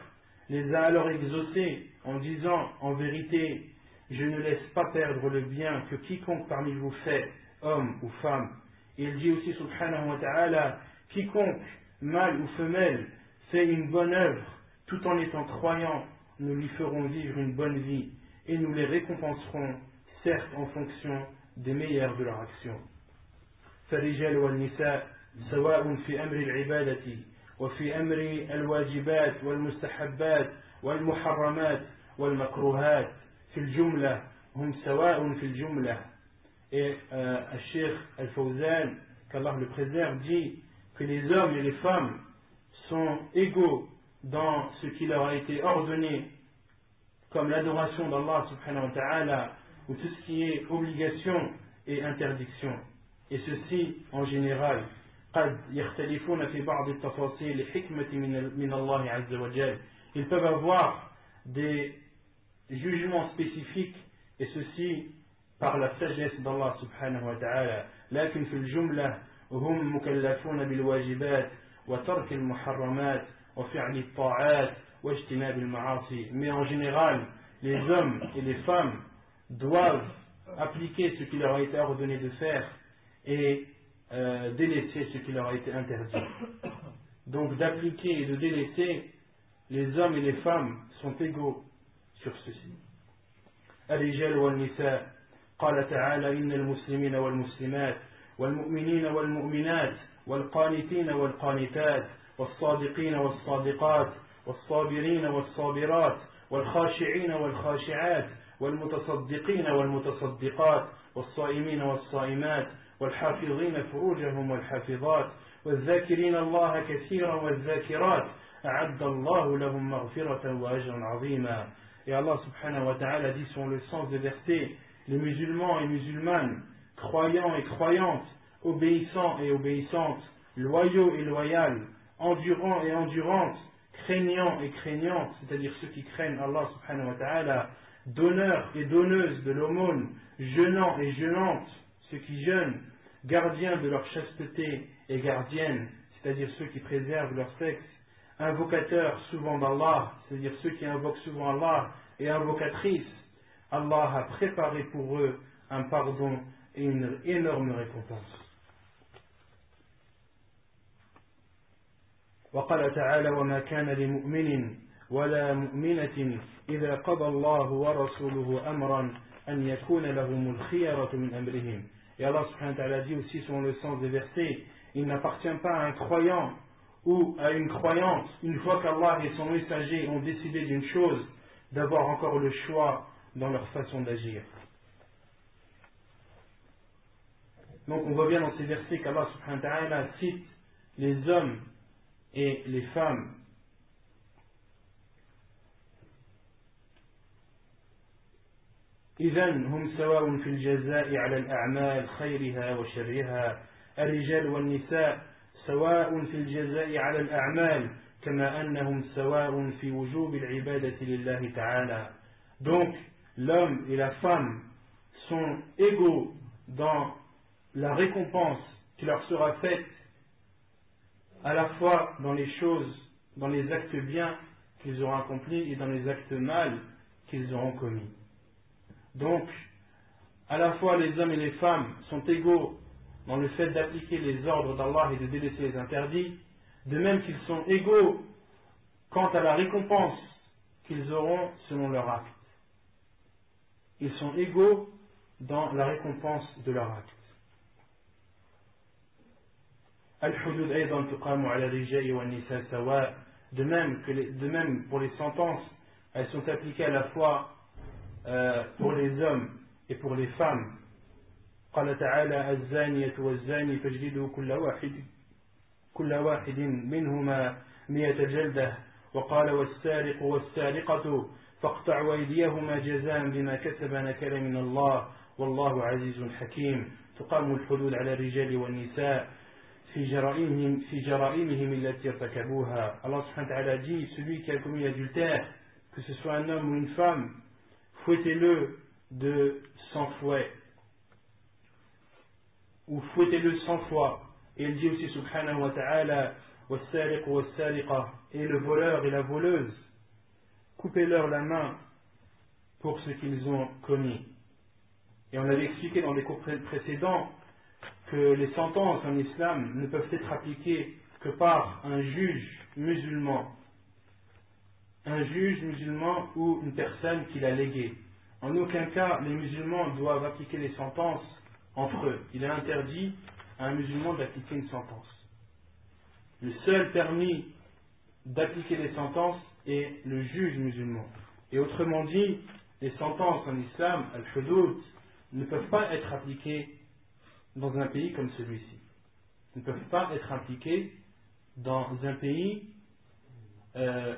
les a alors exaucés en disant en vérité je ne laisse pas perdre le bien que quiconque parmi vous fait, homme ou femme. Et il dit aussi subhanahu wa ta'ala: quiconque, mâle ou femelle, fait une bonne œuvre tout en étant croyant, nous lui ferons vivre une bonne vie et nous les récompenserons certes en fonction des meilleurs de leur action. فالرجال والنساء سواء في أمر العبادة وفي أمر الواجبات والمستحبات والمحرمات والمكروهات في الجملة هم سواء في الجملة. Et Cheikh Al-Fawzan, qu'Allah le préserve, dit que les hommes et les femmes sont égaux dans ce qui leur a été ordonné comme l'adoration d'Allah subhanahu wa ta'ala ou tout ce qui est obligation et interdiction. Et ceci en général. قد يختلفون في بعض التفاصيل حكمة من الله عز وجل. Ils peuvent avoir des jugements spécifiques et ceci par la sagesse d'Allah subhanahu wa ta'ala. لكن في الجملة هم مكلفون بالواجبات وترك المحرمات وفعل الطاعات واجتناب المعاصي. Mais en général, les hommes et les femmes doivent appliquer ce qui leur a été ordonné de faire et délaisser ce qui leur a été interdit. Donc d'appliquer et de délaisser, les hommes et les femmes sont égaux sur ceci. الرجال والنساء قال تعالى إن المسلمين والمسلمات والمؤمنين والمؤمنات والقانتين والقانتات والصادقين والصادقات والصابرين والصابرات والخاشعين والخاشعات والمتصدقين والمتصدقات والصائمين والصائمات والحافظين فروجهم والحافظات والذاكرين الله كثيرا والذاكرات أعد الله لهم مغفرة وأجرا عظيما. Et Allah subhanahu wa ta'ala dit sur le sens des versets, les musulmans et musulmanes, croyants et croyantes, obéissants et obéissantes, loyaux et loyales, endurants et endurantes, craignants et craignantes, c'est-à-dire ceux qui craignent Allah subhanahu wa ta'ala, donneurs et donneuses de l'aumône, jeûnants et jeûnantes, ceux qui jeûnent, gardiens de leur chasteté et gardiennes, c'est-à-dire ceux qui préservent leur sexe, invocateurs souvent d'Allah, c'est-à-dire ceux qui invoquent souvent Allah, et invocatrices, Allah a préparé pour eux un pardon et une énorme récompense. وقال تعالى وما كان لمؤمن ولا مؤمنة إذا قضى الله ورسوله أمرا أن يكون لهم الخيرة من أمرهم. Et Allah subhanahu wa ta'ala dit aussi selon le sens des versets, il n'appartient pas à un croyant ou à une croyante, une fois qu'Allah et son messager ont décidé d'une chose, d'avoir encore le choix dans leur façon d'agir. Donc on voit bien dans ces versets qu'Allah subhanahu wa ta'ala cite les hommes et les femmes إذن هم سواء في الجزاء على الأعمال خيرها وشرها الرجال والنساء سواء في الجزاء على الأعمال كما أنهم سواء في وجوب العبادة لله تعالى. Donc l'homme et la femme sont égaux dans la récompense qui leur sera faite à la fois dans les choses, dans les actes bien qu'ils auront accomplis et dans les actes mal qu'ils auront commis. Donc, à la fois les hommes et les femmes sont égaux dans le fait d'appliquer les ordres d'Allah et de délaisser les interdits, de même qu'ils sont égaux quant à la récompense qu'ils auront selon leur acte. Ils sont égaux dans la récompense de leur acte. الحدود أيضا تقام على الرجال والنساء سواء. De même pour les sentences, elles sont appliquées à la fois pour les hommes et pour les femmes. قال تعالى الزانية والزاني فاجلدوا كل واحد منهما 100 جلدة وقال والسارق والسارقة فاقطعوا أيديهما جزاء بما كسبا نكالا من الله والله عزيز حكيم. تقام الحدود على الرجال والنساء في جرائمهم التي ارتكبوها. Allah subhanahu wa ta'ala dit, celui qui a commis l'adultère, que ce soit un homme ou une femme, fouettez-le de 100 fouets, ou fouettez-le 100 fois. Et il dit aussi subhanahu wa ta'ala والسارق والسارقة, et le voleur et la voleuse, coupez-leur la main pour ce qu'ils ont commis. Et on avait expliqué dans les cours précédents que les sentences en islam ne peuvent être appliquées que par un juge musulman. Un juge musulman ou une personne qui l'a légué. En aucun cas, les musulmans doivent appliquer les sentences entre eux. Il est interdit à un musulman d'appliquer une sentence. Le seul permis d'appliquer les sentences est le juge musulman. Et autrement dit, les sentences en islam, al-hudud, ne peuvent pas être appliquées dans un pays comme celui-ci. Ils ne peuvent pas être appliquées dans un pays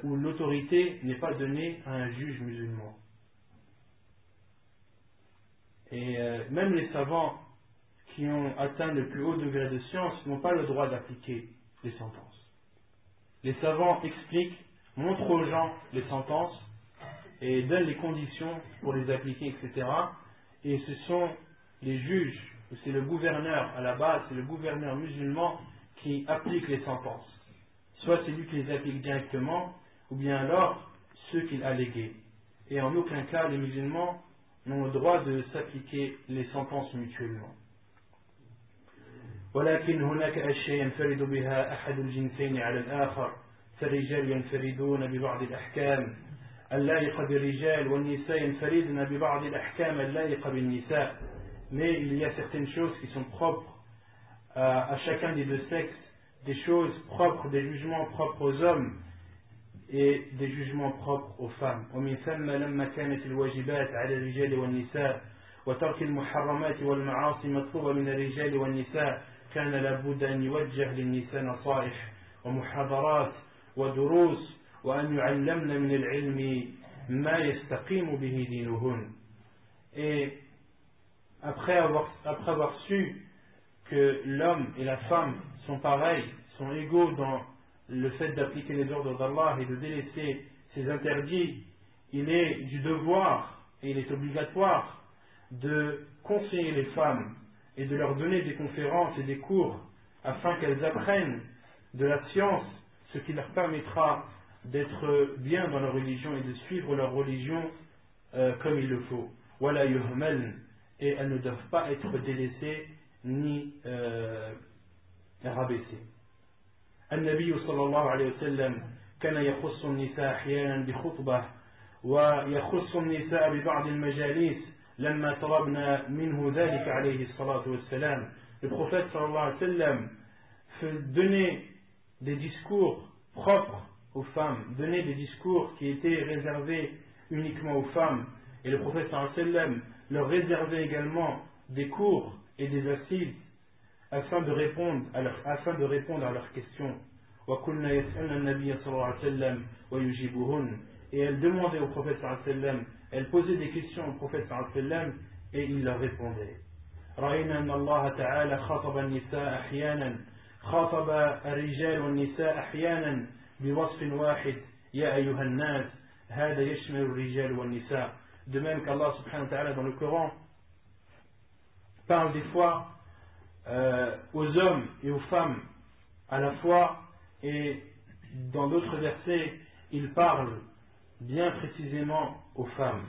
où l'autorité n'est pas donnée à un juge musulman. Et même les savants qui ont atteint le plus haut degré de science n'ont pas le droit d'appliquer les sentences. Les savants expliquent, montrent aux gens les sentences et donnent les conditions pour les appliquer, etc. Et ce sont les juges, c'est le gouverneur à la base, c'est le gouverneur musulman qui applique les sentences. Soit c'est lui qui les applique directement, ou bien alors ceux qu'il a légués. Et en aucun cas les musulmans n'ont le droit de s'appliquer les sentences mutuellement. ولكن هناك أشياء ينفرد بها أحد الجنسين على الآخر فالرجال ينفردون ببعض الأحكام اللائقة بالرجال والنساء ينفردن ببعض الأحكام اللائقة بالنساء. Mais il y a certaines choses qui sont propres à chacun des deux sexes, des choses propres, des jugements propres aux hommes et des jugements propres aux femmes. ومن ثم لما كانت الواجبات على الرجال والنساء وترك المحرمات والمعاصي مطلوبة من الرجال والنساء كان لابد أن يوجه للنساء نصائح ومحاضرات ودروس وأن يعلمن من العلم ما يستقيم به دينهن. Et après avoir su que l'homme et la femme sont pareils, sont égaux dans le fait d'appliquer les ordres d'Allah et de délaisser ses interdits, il est du devoir et il est obligatoire de conseiller les femmes et de leur donner des conférences et des cours afin qu'elles apprennent de la science, ce qui leur permettra d'être bien dans leur religion et de suivre leur religion comme il le faut. Wala yuhmaln, et elles ne doivent pas être délaissées ni rabaissées. النبي صلى الله عليه وسلم كان يخص النساء أحيانا بخطبة ويخص النساء ببعض المجالس لما طلبنا منه ذلك عليه الصلاة والسلام. Le prophète صلى الله عليه وسلم donnait des discours propres aux femmes, donnait des discours qui étaient réservés uniquement aux femmes, et le prophète sallallahu alayhi wa sallam leur réservait également des cours et des assises afin de répondre à leurs questions. Et elles demandaient au prophète sallallahu alayhi wa sallam, elles posaient des questions au prophète sallallahu alayhi wa sallam et il leur répondait. رأينا أن الله تعالى خاطب النساء أحيانا خاطب الرجال والنساء أحيانا بوصف واحد يا أيها الناس هذا يشمل الرجال والنساء. De même qu'Allah subhanahu wa ta'ala dans le Coran parle des fois aux hommes et aux femmes à la fois, et dans d'autres versets il parle bien précisément aux femmes,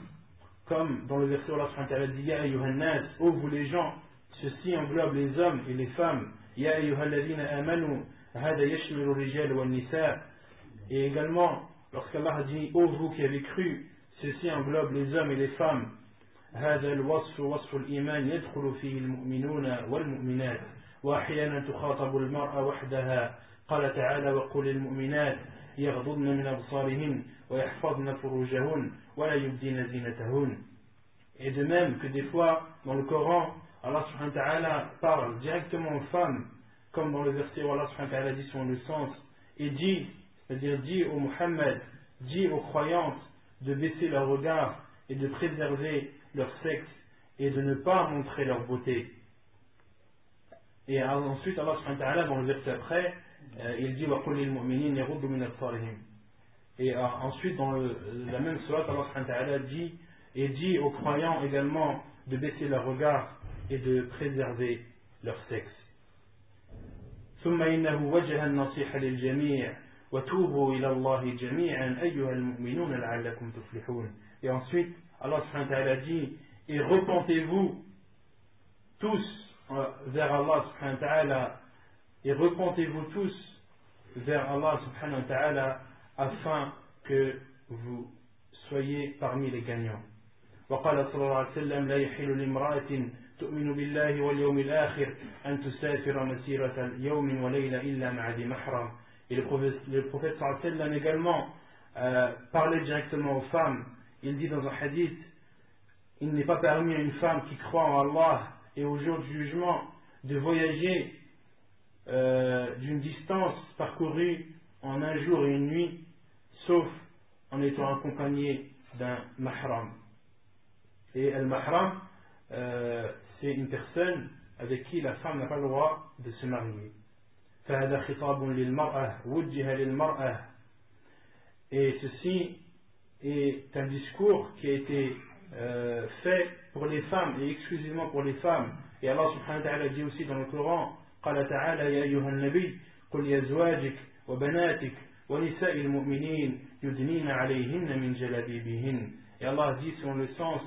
comme dans le verset où Allah subhanahu wa ta'ala dit Ya ayyuhan nas, ô vous les gens, ceci englobe les hommes et les femmes. Ya ayyuhal ladhina amanu hada yashmilu rijal wal nisa. Et également lorsqu'Allah dit ô vous qui avez cru, ceci englobe les hommes et les femmes. هذا الوصف وصف الإيمان يدخل فيه المؤمنون والمؤمنات وأحيانا تخاطب المرأة وحدها قال تعالى وقل للمؤمنات يغضضن من أبصارهن ويحفظن فروجهن ولا يبدين زينتهن. Et de même que des fois dans le Coran Allah subhanahu wa ta'ala parle directement aux femmes, comme dans le verset où Allah subhanahu wa ta'ala dit son sens, et dit, c'est-à-dire dit au Muhammad, dit aux croyantes de baisser leur regard et de préserver leur sexe et de ne pas montrer leur beauté. Et ensuite Allah subhanahu wa ta'ala dans le verset après il dit وَقُلْ لِلْمُؤْمِنِينَ يَغُضُّوا مِنْ أَبْصَارِهِمْ. Et ensuite dans la même sourate Allah subhanahu wa ta'ala dit aux croyants également de baisser leur regard et de préserver leur sexe. ثم إنه وجه النصيحة للجميع وتوبوا إلى الله جميعا أيها المؤمنون لعلكم تفلحون. Et ensuite Allah subhanahu wa ta'ala dit et repentez-vous tous vers Allah subhanahu wa ta'ala, et repentez-vous tous vers Allah subhanahu wa ta'ala afin que vous soyez parmi les gagnants. وقال صلى الله عليه وسلم لا يحل لامرأة تؤمن بالله واليوم الآخر أن تسافر مسيرة يوم وليلة إلا مع ذي محرم. Et le prophète sallallahu alayhi wa sallam également parlait directement aux femmes. Il dit dans un hadith, il n'est pas permis à une femme qui croit en Allah et au jour du jugement de voyager d'une distance parcourue en un jour et une nuit, sauf en étant accompagnée d'un mahram. Et al-mahram, c'est une personne avec qui la femme n'a pas le droit de se marier. فهذا خطاب للمرأة وجه للمرأة. Et ceci est un discours qui a été fait pour les femmes et exclusivement pour les femmes. Et Allah subhanahu wa ta'ala dit aussi dans le Coran قال تعالى يا أيها النبي قل لأزواجك وبناتك ونساء المؤمنين يدنين عليهن من جلابيبهن. Et Allah dit selon le sens,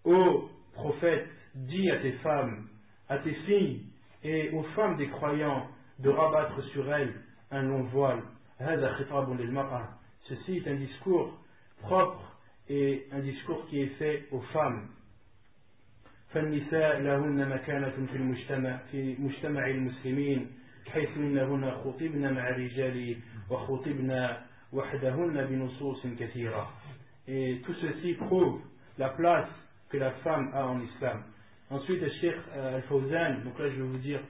ô prophète, dis à tes femmes, à tes filles et aux femmes des croyants de rabattre sur elles un long voile. هذا خطاب للمرأة. Ceci est un discours propre et un discours qui est fait aux femmes. فالنساء لهن مكانة في مجتمع المسلمين حيث إنهن خطبن مع الرجال وخطبن وحدهن بنصوص كثيرة. Et tout ceci prouve la place que la femme a en islam. Ensuite, le Cheikh Al-Fawzan, donc là je vais vous dire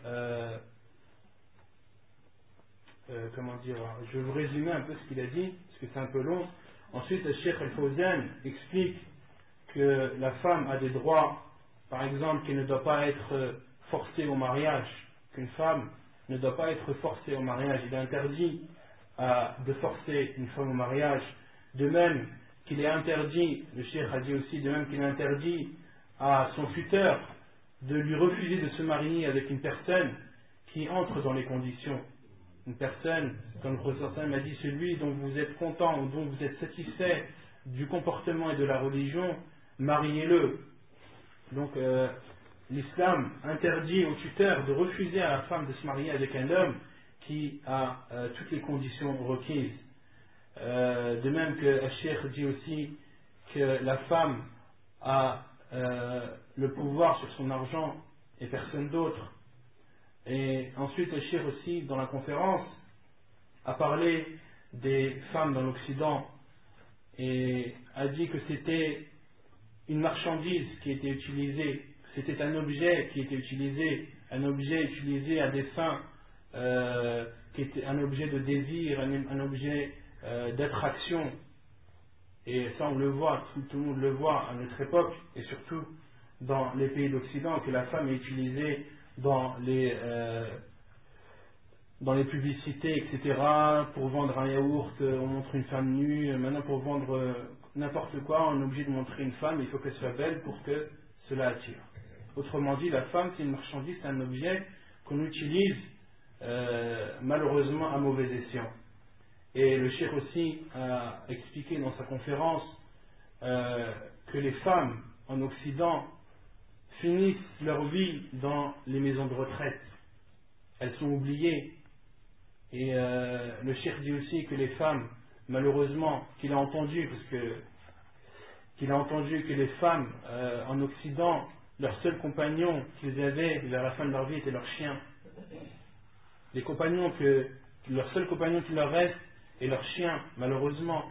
comment dire, je vais vous résumer un peu ce qu'il a dit, parce que c'est un peu long. Ensuite, le Cheikh Al-Fawzan explique que la femme a des droits, par exemple, qu'elle ne doit pas être forcée au mariage, qu'une femme ne doit pas être forcée au mariage. Il est interdit de forcer une femme au mariage. De même qu'il est interdit, le Cheikh a dit aussi, de même qu'il est interdit à son tuteur de lui refuser de se marier avec une personne qui entre dans les conditions. Une personne, comme le professeur m'a dit, celui dont vous êtes content ou dont vous êtes satisfait du comportement et de la religion, mariez-le. Donc l'islam interdit au tuteur de refuser à la femme de se marier avec un homme qui a toutes les conditions requises. De même que Cheikh dit aussi que la femme a le pouvoir sur son argent et personne d'autre. Et ensuite le Cheikh aussi dans la conférence a parlé des femmes dans l'Occident et a dit que c'était une marchandise qui était utilisée, c'était un objet qui était utilisé, un objet utilisé à des fins qui était un objet de désir, un objet d'attraction. Et ça on le voit, tout le monde le voit à notre époque, et surtout dans les pays d'Occident, que la femme est utilisée dans les publicités, etc., pour vendre un yaourt, on montre une femme nue. Maintenant pour vendre n'importe quoi, on est obligé de montrer une femme, il faut qu'elle soit belle pour que cela attire. Autrement dit, la femme c'est une marchandise, c'est un objet qu'on utilise malheureusement à mauvais escient. Et le cheikh aussi a expliqué dans sa conférence que les femmes en Occident finissent leur vie dans les maisons de retraite. Elles sont oubliées. Et le cheikh dit aussi que les femmes, malheureusement, qu'il a entendu que les femmes en Occident, leur seul compagnon qu'ils avaient vers la fin de leur vie était leur chien. Leur seul compagnon qui leur reste est leur chien. Malheureusement,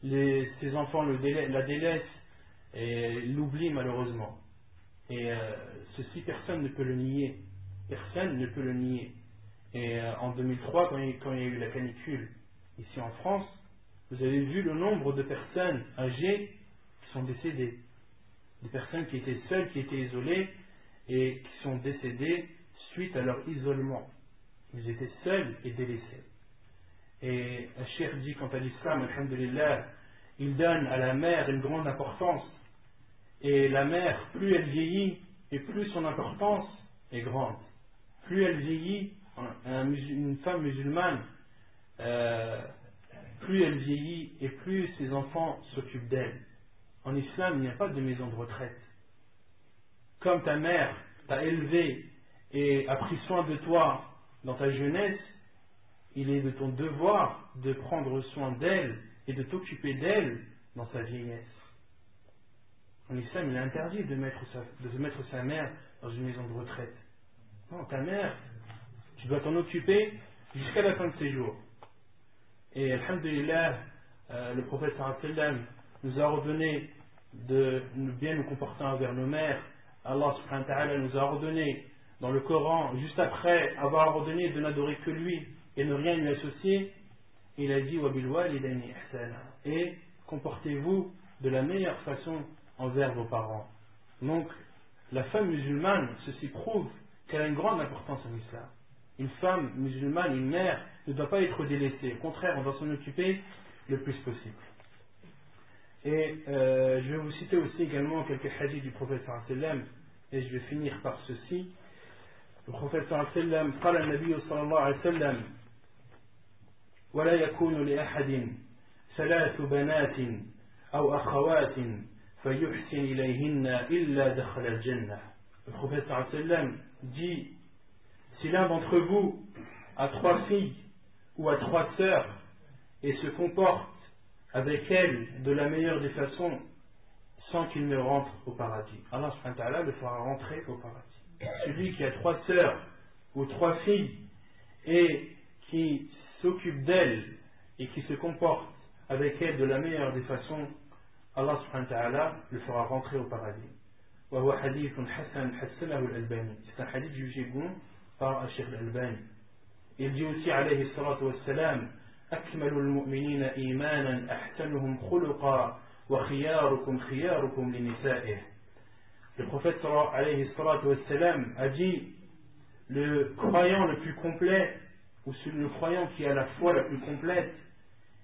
ces enfants la délaissent et l'oublient malheureusement. Et ceci, personne ne peut le nier. Personne ne peut le nier. Et en 2003, quand il y a eu la canicule ici en France, vous avez vu le nombre de personnes âgées qui sont décédées. Des personnes qui étaient seules, qui étaient isolées et qui sont décédées suite à leur isolement. Ils étaient seuls et délaissés. Et un cheikh dit quant à l'islam, alhamdulillah, il donne à la mère une grande importance. Et la mère, plus elle vieillit et plus son importance est grande. Plus elle vieillit, une femme musulmane, plus elle vieillit et plus ses enfants s'occupent d'elle. En islam, il n'y a pas de maison de retraite. Comme ta mère t'a élevé et a pris soin de toi dans ta jeunesse, il est de ton devoir de prendre soin d'elle et de t'occuper d'elle dans sa vieillesse. En islam, il est interdit de mettre sa mère dans une maison de retraite. Non, ta mère, tu dois t'en occuper jusqu'à la fin de ses jours. Et alhamdulillah, le prophète sallam nous a ordonné de bien nous comporter envers nos mères. Allah subhanahu wa ta'ala nous a ordonné dans le Coran, juste après avoir ordonné de n'adorer que lui et ne rien lui associer, il a dit وَبِالْوَالِدَيْنِ إِحْسَانًا, et comportez-vous de la meilleure façon envers vos parents. Donc la femme musulmane, ceci prouve qu'elle a une grande importance en islam. Une femme musulmane, une mère, ne doit pas être délaissée. Au contraire, on doit s'en occuper le plus possible. Et je vais vous citer aussi également quelques hadiths du prophète sallam, et je vais finir par ceci. Le prophète sallam قال النبي صلى الله عليه وسلم ولا يكون لأحد ثلاث بنات أو أخوات فيحسن إليهن إلا دخل الجنة. Le prophète sallam dit, si l'un d'entre vous a 3 filles ou a 3 sœurs et se comporte avec elles de la meilleure des façons sans qu'il ne rentre au paradis, Allah subhanahu wa ta'ala le fera rentrer au paradis. Celui qui a 3 sœurs ou 3 filles et qui s'occupe d'elles et qui se comporte avec elles de la meilleure des façons, Allah subhanahu wa ta'ala le fera rentrer au paradis. وهو حديث حسن حسنه الألباني. C'est un hadith jugé bon par Cheikh Al-Albani. Il dit aussi alayhi salatu wassalam أكمل المؤمنين إيمانا أحسنهم خلقا وخياركم خياركم لنسائه. Le prophète alayhi salatu wassalam a dit, le croyant le plus complet, ou le croyant qui a la foi la plus complète,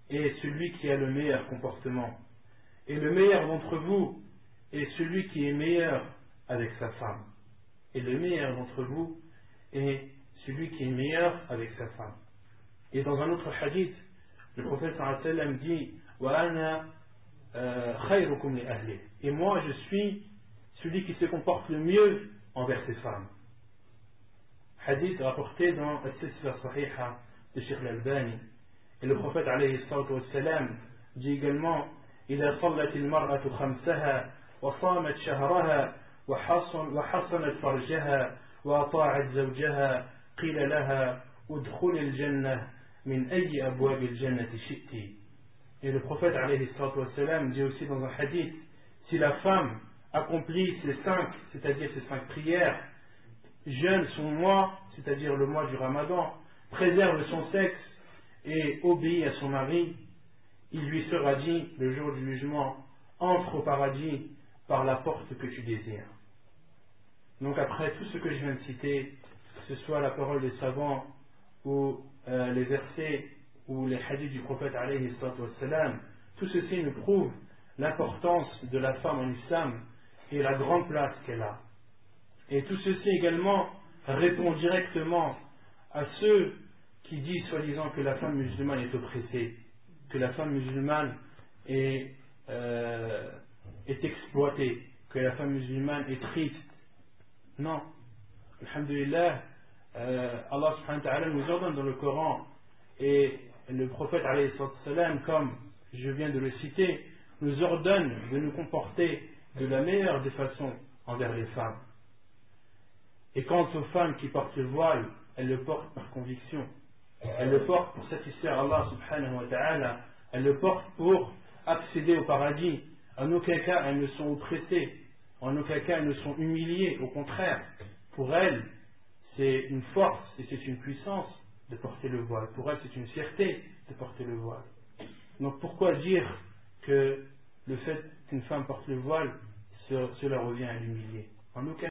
est celui qui a le meilleur comportement. Et le meilleur d'entre vous est celui qui est meilleur avec sa femme. Et le meilleur d'entre vous est celui qui est meilleur avec sa femme. Et dans un autre hadith, le prophète sallallahu alayhi wa sallam dit, وَأَنَا خَيْرُكُمْ لِأَهْلِهِ. Et moi je suis celui qui se comporte le mieux envers ses femmes. Hadith rapporté dans As-Silsila Sahiha de Sheikh Al-Albani. Et le prophète alayhi salatu wassalam dit également, إذا صلت المرأة خمسها وصامت شهرها وحصنت فرجها وأطاعت زوجها قيل لها ادخل الجنة من أي أبواب الجنة شئت. Et le prophète alayhi salatu wassalam dit aussi dans un hadith, si la femme accomplit ces 5, c'est-à-dire ces 5 prières, jeûne son mois, c'est-à-dire le mois du Ramadan, préserve son sexe et obéit à son mari, il lui sera dit le jour du jugement, entre au paradis par la porte que tu désires. Donc après tout ce que je viens de citer, que ce soit la parole des savants ou les versets ou les hadiths du prophète alayhi salatu wassalam, tout ceci nous prouve l'importance de la femme en islam et la grande place qu'elle a. Et tout ceci également répond directement à ceux qui disent soi-disant que la femme musulmane est oppressée, que la femme musulmane est exploitée, que la femme musulmane est triste. Non. Alhamdulillah, Allah subhanahu wa ta'ala nous ordonne dans le Coran, et le prophète alayhi salam, comme je viens de le citer, nous ordonne de nous comporter de la meilleure des façons envers les femmes. Et quant aux femmes qui portent le voile, elles le portent par conviction. Elles le portent pour satisfaire Allah subhanahu wa ta'ala. Elles le portent pour accéder au paradis. En aucun cas elles ne sont oppressées. En aucun cas elles ne sont humiliées. Au contraire, pour elles, c'est une force et c'est une puissance de porter le voile. Pour elles, c'est une fierté de porter le voile. Donc pourquoi dire que le fait qu'une femme porte le voile, cela revient à l'humilier? En aucun